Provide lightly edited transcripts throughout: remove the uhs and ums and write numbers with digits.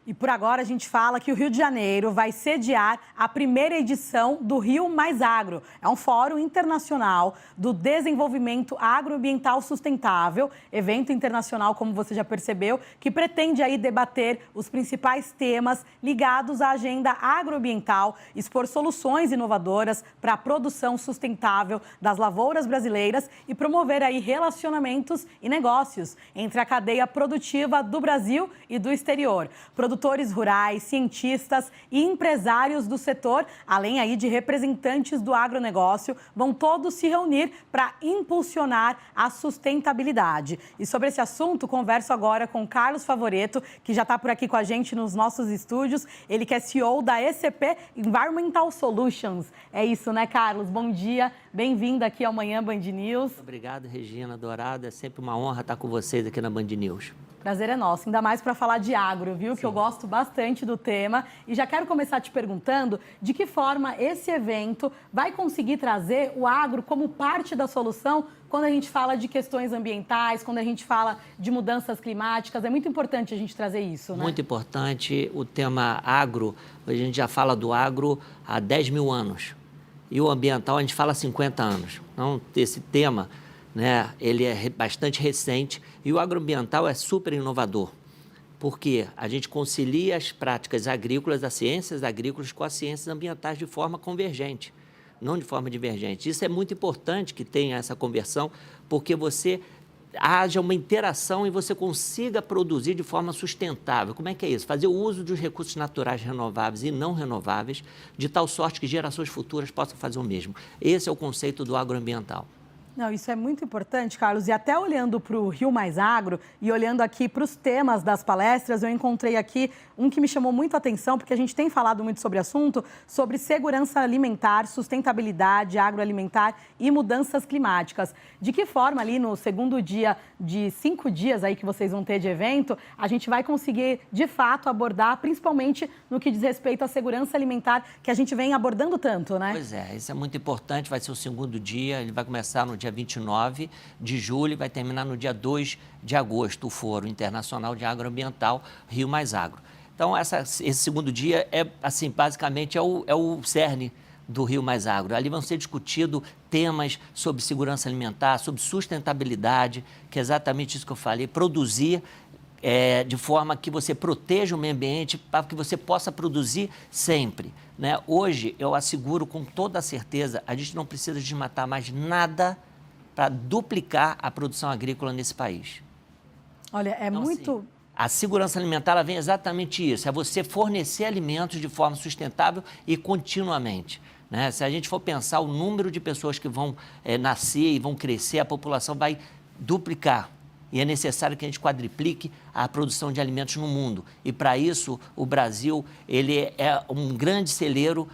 E por agora a gente fala que o Rio de Janeiro vai sediar a primeira edição do Rio Mais Agro. É um fórum internacional do desenvolvimento agroambiental sustentável, evento internacional, como você já percebeu, que pretende aí debater os principais temas ligados à agenda agroambiental, expor soluções inovadoras para a produção sustentável das lavouras brasileiras e promover aí relacionamentos e negócios entre a cadeia produtiva do Brasil e do exterior. Produtores rurais, cientistas e empresários do setor, além aí de representantes do agronegócio, vão todos se reunir para impulsionar a sustentabilidade. E sobre esse assunto, converso agora com Carlos Favoreto, que já está por aqui com a gente nos nossos estúdios. Ele que é CEO da ECP Environmental Solutions. É isso, né, Carlos? Bom dia, bem-vindo aqui ao Manhã Band News. Obrigado, Regina Dourado. É sempre uma honra estar com vocês aqui na Band News. Prazer é nosso, ainda mais para falar de agro, viu? Sim. Que eu gosto bastante do tema. E já quero começar te perguntando de que forma esse evento vai conseguir trazer o agro como parte da solução quando a gente fala de questões ambientais, quando a gente fala de mudanças climáticas. É muito importante a gente trazer isso, né? Muito importante. O tema agro, a gente já fala do agro há 10 mil anos. E o ambiental a gente fala há 50 anos. Então, esse tema, né, ele é bastante recente e o agroambiental é super inovador, porque a gente concilia as práticas agrícolas, as ciências agrícolas com as ciências ambientais de forma convergente, não de forma divergente. Isso é muito importante que tenha essa conversão, porque haja uma interação e você consiga produzir de forma sustentável. Como é que é isso? Fazer o uso dos recursos naturais renováveis e não renováveis, de tal sorte que gerações futuras possam fazer o mesmo. Esse é o conceito do agroambiental. Não, isso é muito importante, Carlos. E até olhando para o Rio Mais Agro e olhando aqui para os temas das palestras, eu encontrei aqui um que me chamou muito a atenção, porque a gente tem falado muito sobre o assunto, sobre segurança alimentar, sustentabilidade agroalimentar e mudanças climáticas. De que forma ali no segundo dia de 5 dias aí que vocês vão ter de evento, a gente vai conseguir, de fato, abordar, principalmente no que diz respeito à segurança alimentar, que a gente vem abordando tanto, né? Pois é, isso é muito importante, vai ser o segundo dia, ele vai começar no dia 29 de julho e vai terminar no dia 2 de agosto, o Fórum Internacional de Agroambiental Rio Mais Agro. Então, esse segundo dia é, assim, basicamente é o cerne do Rio Mais Agro. Ali vão ser discutidos temas sobre segurança alimentar, sobre sustentabilidade, que é exatamente isso que eu falei, produzir de forma que você proteja o meio ambiente, para que você possa produzir sempre, né? Hoje, eu asseguro com toda a certeza, a gente não precisa desmatar mais nada para duplicar a produção agrícola nesse país. Olha, é então, muito... Assim, a segurança alimentar ela vem exatamente isso, é você fornecer alimentos de forma sustentável e continuamente, né? Se a gente for pensar o número de pessoas que vão nascer e vão crescer, a população vai duplicar. E é necessário que a gente quadriplique a produção de alimentos no mundo. E, para isso, o Brasil ele é um grande celeiro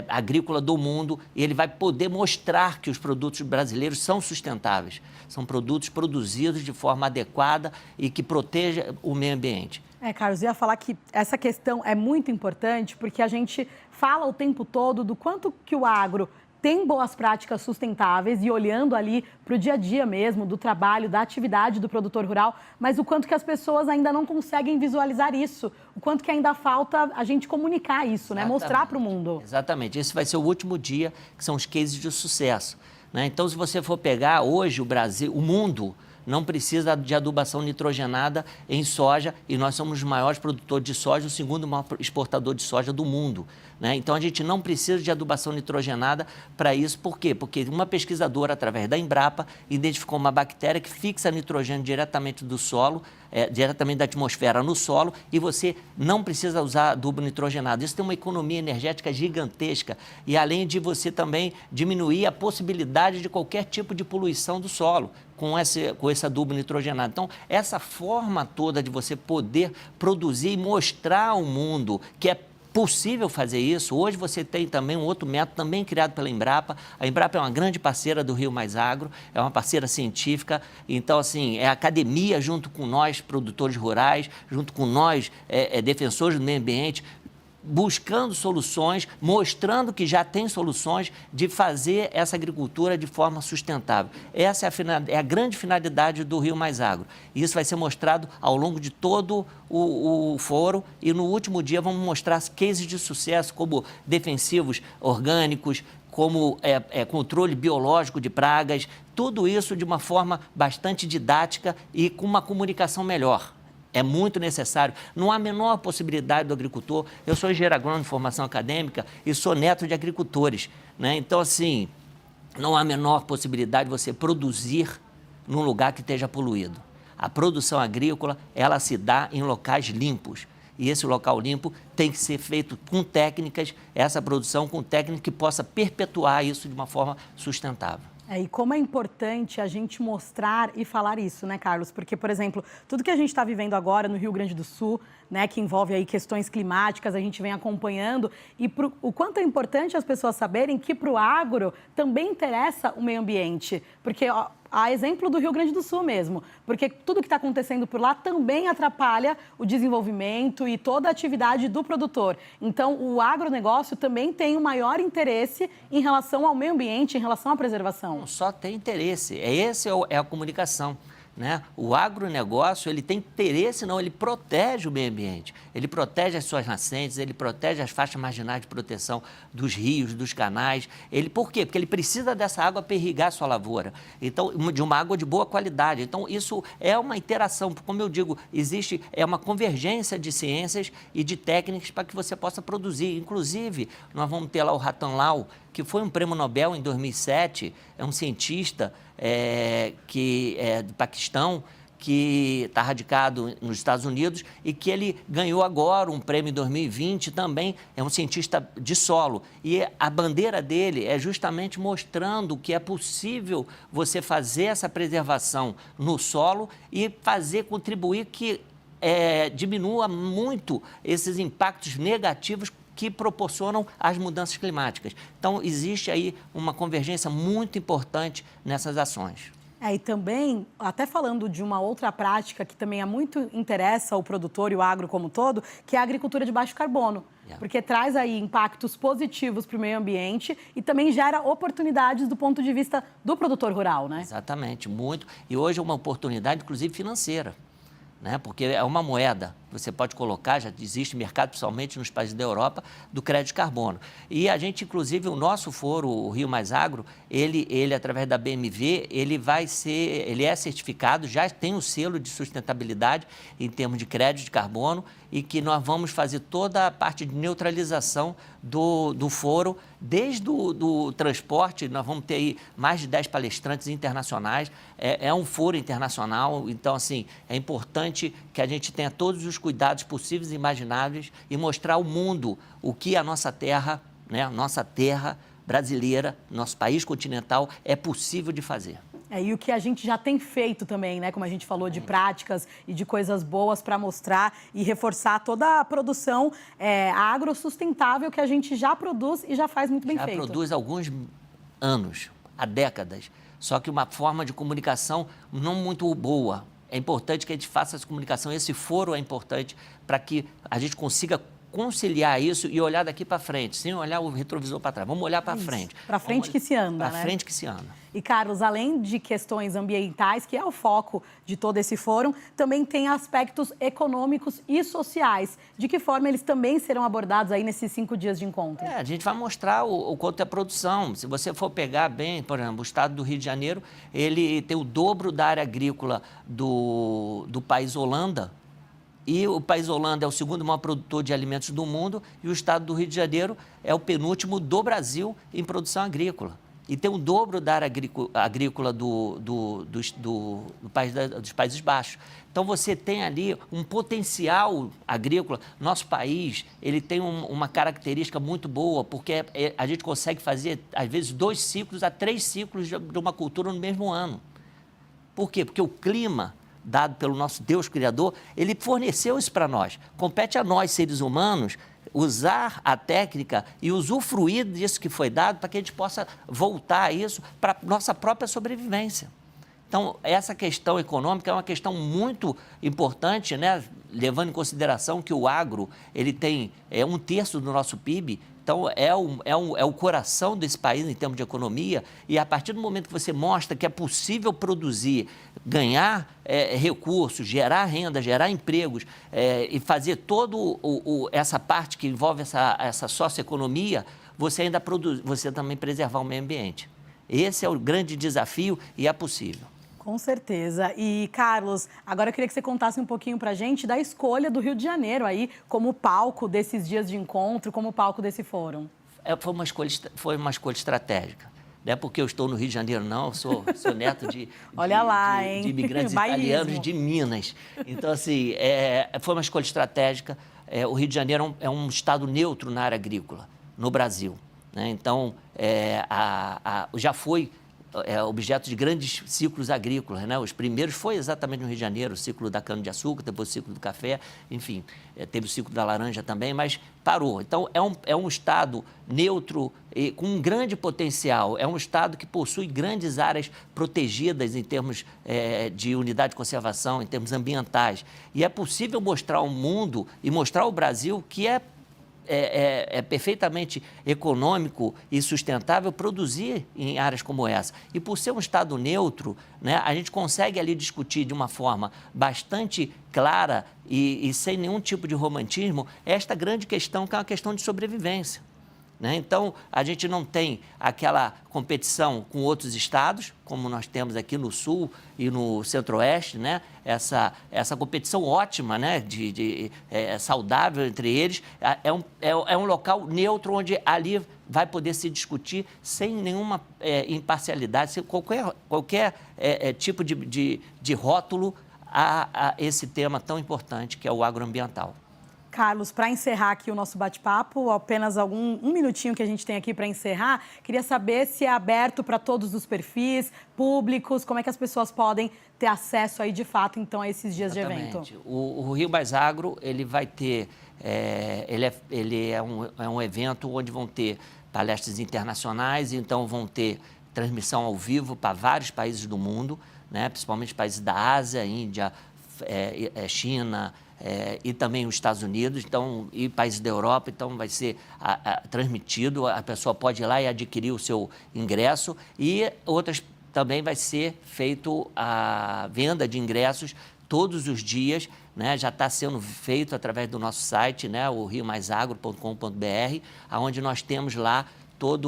agrícola do mundo e ele vai poder mostrar que os produtos brasileiros são sustentáveis. São produtos produzidos de forma adequada e que proteja o meio ambiente. Carlos, eu ia falar que essa questão é muito importante porque a gente fala o tempo todo do quanto que o agro tem boas práticas sustentáveis e olhando ali para o dia a dia mesmo, do trabalho, da atividade do produtor rural, mas o quanto que as pessoas ainda não conseguem visualizar isso, o quanto que ainda falta a gente comunicar isso, né? Mostrar para o mundo. Exatamente, esse vai ser o último dia, que são os cases de sucesso, né? Então, se você for pegar hoje o Brasil, o mundo não precisa de adubação nitrogenada em soja e nós somos os maiores produtores de soja, o segundo maior exportador de soja do mundo, né? Então, a gente não precisa de adubação nitrogenada para isso. Por quê? Porque uma pesquisadora, através da Embrapa, identificou uma bactéria que fixa nitrogênio diretamente do solo, diretamente da atmosfera no solo, e você não precisa usar adubo nitrogenado. Isso tem uma economia energética gigantesca e além de você também diminuir a possibilidade de qualquer tipo de poluição do solo com esse adubo nitrogenado. Então, essa forma toda de você poder produzir e mostrar ao mundo que é possível fazer isso. Hoje você tem também um outro método, também criado pela Embrapa. A Embrapa é uma grande parceira do Rio Mais Agro, é uma parceira científica. Então, assim, é a academia junto com nós, produtores rurais, junto com nós, defensores do meio ambiente, buscando soluções, mostrando que já tem soluções de fazer essa agricultura de forma sustentável. Essa é a grande finalidade do Rio Mais Agro. E isso vai ser mostrado ao longo de todo o fórum e no último dia vamos mostrar cases de sucesso como defensivos orgânicos, como controle biológico de pragas, tudo isso de uma forma bastante didática e com uma comunicação melhor. É muito necessário. Não há a menor possibilidade do agricultor. Eu sou engenheiro agrônomo de formação acadêmica e sou neto de agricultores, né? Então, assim, não há a menor possibilidade de você produzir num lugar que esteja poluído. A produção agrícola, ela se dá em locais limpos. E esse local limpo tem que ser feito com técnicas, essa produção com técnica que possa perpetuar isso de uma forma sustentável. E como é importante a gente mostrar e falar isso, né, Carlos? Porque, por exemplo, tudo que a gente está vivendo agora no Rio Grande do Sul, né, que envolve aí questões climáticas, a gente vem acompanhando, e o quanto é importante as pessoas saberem que para o agro também interessa o meio ambiente. Porque, ó, a exemplo do Rio Grande do Sul mesmo, porque tudo que está acontecendo por lá também atrapalha o desenvolvimento e toda a atividade do produtor. Então, o agronegócio também tem o maior interesse em relação ao meio ambiente, em relação à preservação. Não só tem interesse, é a comunicação. Né? O agronegócio, ele tem interesse, não, ele protege o meio ambiente, ele protege as suas nascentes, ele protege as faixas marginais de proteção dos rios, dos canais. Por quê? Porque ele precisa dessa água para irrigar a sua lavoura, então, de uma água de boa qualidade. Então, isso é uma interação, como eu digo, é uma convergência de ciências e de técnicas para que você possa produzir. Inclusive, nós vamos ter lá o Ratan Lal, que foi um prêmio Nobel em 2007, é um cientista que é do Paquistão, que está radicado nos Estados Unidos e que ele ganhou agora um prêmio em 2020 também, é um cientista de solo. E a bandeira dele é justamente mostrando que é possível você fazer essa preservação no solo e contribuir que diminua muito esses impactos negativos que proporcionam as mudanças climáticas. Então, existe aí uma convergência muito importante nessas ações. E também, até falando de uma outra prática que também muito interessa o produtor e o agro como um todo, que é a agricultura de baixo carbono. Porque traz aí impactos positivos para o meio ambiente e também gera oportunidades do ponto de vista do produtor rural, né? Exatamente, muito. E hoje é uma oportunidade, inclusive, financeira, né? Porque é uma moeda. Você pode colocar, já existe mercado, principalmente nos países da Europa, do crédito de carbono. E a gente, inclusive, o nosso foro, o Rio Mais Agro, ele através da BMV, ele é certificado, já tem um selo de sustentabilidade em termos de crédito de carbono e que nós vamos fazer toda a parte de neutralização do foro, desde o transporte, nós vamos ter aí mais de 10 palestrantes internacionais, é um foro internacional, então, assim, é importante que a gente tenha todos os cuidados possíveis e imagináveis e mostrar ao mundo o que a nossa terra, né, nossa terra brasileira, nosso país continental, é possível de fazer. E o que a gente já tem feito também, né? Como a gente falou, de práticas e de coisas boas para mostrar e reforçar toda a produção agrosustentável que a gente já produz e já faz muito bem feito. Já produz há alguns anos, há décadas, só que uma forma de comunicação não muito boa. É importante que a gente faça essa comunicação, esse foro é importante para que a gente consiga conciliar isso e olhar daqui para frente, sem olhar o retrovisor para trás. Vamos olhar para frente. Para frente que se anda, né? Para frente que se anda. E, Carlos, além de questões ambientais, que é o foco de todo esse fórum, também tem aspectos econômicos e sociais. De que forma eles também serão abordados aí nesses 5 dias de encontro? A gente vai mostrar o quanto é produção. Se você for pegar bem, por exemplo, o estado do Rio de Janeiro, ele tem o dobro da área agrícola do país Holanda. E o país Holanda é o segundo maior produtor de alimentos do mundo e o estado do Rio de Janeiro é o penúltimo do Brasil em produção agrícola. E tem o dobro da área agrícola dos Países Baixos. Então, você tem ali um potencial agrícola. Nosso país, ele tem uma característica muito boa, porque a gente consegue fazer, às vezes, 2 ciclos a 3 ciclos de uma cultura no mesmo ano. Por quê? Porque o clima dado pelo nosso Deus Criador, ele forneceu isso para nós. Compete a nós, seres humanos, usar a técnica e usufruir disso que foi dado para que a gente possa voltar a isso para a nossa própria sobrevivência. Então, essa questão econômica é uma questão muito importante, né? Levando em consideração que o agro ele tem 1/3 do nosso PIB, então é o coração desse país em termos de economia, e a partir do momento que você mostra que é possível produzir, ganhar recursos, gerar renda, gerar empregos e fazer toda essa parte que envolve essa socioeconomia, você ainda produz, você também preservar o meio ambiente. Esse é o grande desafio e é possível. Com certeza. E, Carlos, agora eu queria que você contasse um pouquinho para a gente da escolha do Rio de Janeiro aí como palco desses dias de encontro, como palco desse fórum. Foi uma escolha estratégica. Não é porque eu estou no Rio de Janeiro, não. Eu sou neto de imigrantes italianos de Minas. Então, assim, foi uma escolha estratégica. O Rio de Janeiro é um estado neutro na área agrícola, no Brasil, né? Então, já foi objeto de grandes ciclos agrícolas, né? Os primeiros foi exatamente no Rio de Janeiro, o ciclo da cana-de-açúcar, depois o ciclo do café, enfim, teve o ciclo da laranja também, mas parou. Então, é um estado neutro e com um grande potencial, é um estado que possui grandes áreas protegidas em termos de unidade de conservação, em termos ambientais. E é possível mostrar ao mundo e mostrar ao Brasil que é perfeitamente econômico e sustentável produzir em áreas como essa. E por ser um estado neutro, né, a gente consegue ali discutir de uma forma bastante clara e sem nenhum tipo de romantismo esta grande questão, que é uma questão de sobrevivência, né? Então, a gente não tem aquela competição com outros estados, como nós temos aqui no Sul e no Centro-Oeste, né? Essa competição ótima, né? Saudável entre eles. É um local neutro onde ali vai poder se discutir sem nenhuma imparcialidade, sem qualquer tipo de rótulo a esse tema tão importante que é o agroambiental. Carlos, para encerrar aqui o nosso bate-papo, apenas um minutinho que a gente tem aqui para encerrar, queria saber se é aberto para todos os perfis públicos, como é que as pessoas podem ter acesso aí de fato, então, a esses dias Exatamente. de evento. O Rio Mais Agro, ele vai ter, ele é um evento onde vão ter palestras internacionais, então vão ter transmissão ao vivo para vários países do mundo, né, principalmente países da Ásia, Índia, China, e também os Estados Unidos, então, e países da Europa, então vai ser transmitido, a pessoa pode ir lá e adquirir o seu ingresso, e outras também vai ser feito a venda de ingressos todos os dias, né? Já está sendo feito através do nosso site, né? O riomaisagro.com.br, onde nós temos lá toda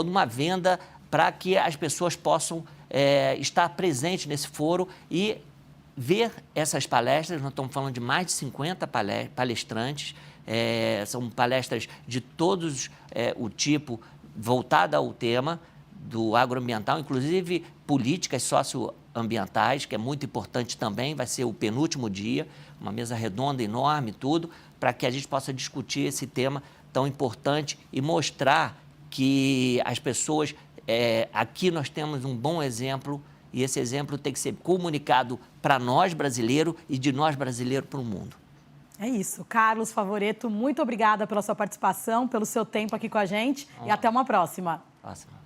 uma venda para que as pessoas possam estar presentes nesse foro e ver essas palestras. Nós estamos falando de mais de 50 palestrantes, são palestras de todos o tipo, voltada ao tema do agroambiental, inclusive políticas socioambientais, que é muito importante também, vai ser o penúltimo dia, uma mesa redonda enorme, tudo, para que a gente possa discutir esse tema tão importante e mostrar que as pessoas, aqui nós temos um bom exemplo, e esse exemplo tem que ser comunicado para nós brasileiros e de nós brasileiros para o mundo. É isso. Carlos Favoretto, muito obrigada pela sua participação, pelo seu tempo aqui com a gente e até uma próxima. Próxima.